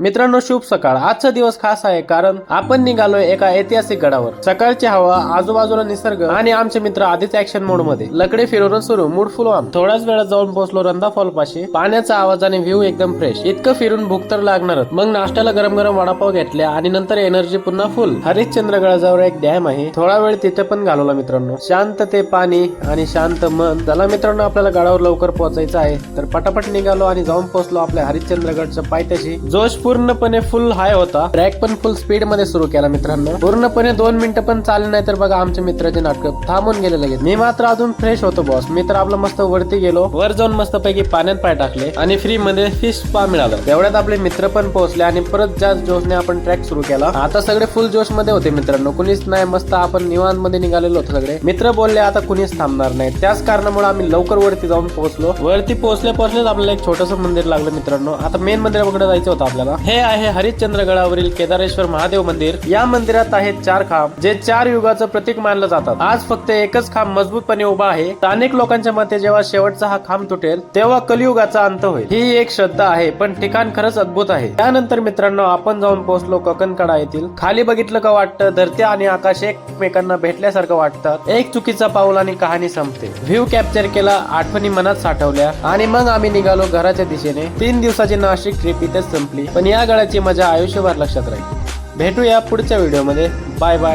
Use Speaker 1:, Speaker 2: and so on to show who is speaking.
Speaker 1: मित्रांनो, शुभ सकाळ. आजचा दिवस खास आहे कारण आपण निघालोय एका ऐतिहासिक गडावर. सकाळची हवा, आजूबाजूला निसर्ग आणि आमचे मित्र आधीच ऍक्शन मोड मध्ये. लकडे फिरवून सुरू, मूड फुल ऑन. थोड्याच वेळात जाऊन पोहोचलो रंधा फॉल पाशी. पाण्याचा आवाज आणि व्ह्यू एकदम फ्रेश. इतकं फिरून भूक तर लागणारच. मग नाश्त्याला गरम गरम वडापाव घेतल्या आणि नंतर एनर्जी पुन्हा फुल. हरिश्चंद्र गडाजवळ एक डॅम आहे, थोडा वेळ तिथे पण घालवला मित्रांनो. शांत ते पाणी आणि शांत मन. चला मित्रांनो, आपल्याला गडावर लवकर पोहोचायचं आहे, तर पटापट निघालो आणि जाऊन पोहोचलो आपल्या हरिश्चंद्रगडच्या पायथ्याशी. जोश पूर्णपणे फुल हाय होता. ट्रॅक पण फुल स्पीड मध्ये सुरू केला मित्रांनो. पूर्णपणे 2 मिनिटं पण चालले नाही तर बघा आमच्या मित्राचे नाटक थांबून गेले लगेच. मी मात्र अजून फ्रेश होतो बॉस. मी तर आपलं मस्त वरती गेलो. वर जाऊन मस्त पैकी पाण्यात पाय टाकले आणि फ्री मध्ये फिश स्पा मिळालं. तेवढ्यात आपले मित्र पण पोहोचले आणि परत जास्त जोशने आपण ट्रॅक सुरू केला. आता सगळे फुल जोश मध्ये होते मित्रांनो. कुणीच नाही, मस्त आपण निवांत मध्ये निघालेलो होतो सगळे. मित्र बोलले आता कुणीच थांबणार नाही. त्याच कारणामुळे आम्ही लवकर वरती जाऊन पोहोचलो. वरती पोहोचल्याच आपल्याला एक छोटस मंदिर लागलं मित्रांनो. आता मेन मंदिराकडे जायचं होतं आपल्याला. हे आहे हरिश्चंद्रगडावरील केदारेश्वर महादेव मंदिर. या मंदिरात आहेत 4 खांब, जे 4 युगाचं प्रतीक मानलं जातात. आज फक्त एकच खांब मजबूतपणे उभा आहे. अनेक लोकांच्या मते जेव्हा शेवटचा हा खांब तुटेल तेव्हा कलियुगाचा अंत होईल. ही एक श्रद्धा आहे, पण ठिकाण खरंच अद्भुत आहे. त्यानंतर मित्रांनो आपण जाऊन पोहोचलो कोकणकडा येथील. खाली बघितलं का वाटतं धरती आणि आकाश एकमेकांना भेटल्यासारखं वाटतात. एक चुकीचा पाऊल आणि कहाणी संपते. व्ह्यू कॅप्चर केला, आठवणी मनात साठवल्या आणि मग आम्ही निघालो घराच्या दिशेने. 3 दिवसाची नाशिक ट्रिप इथेच संपली, पण या गडाची मजा आयुष्यभर लक्षात राहील. भेटूया पुढच्या व्हिडिओमध्ये. Bye bye.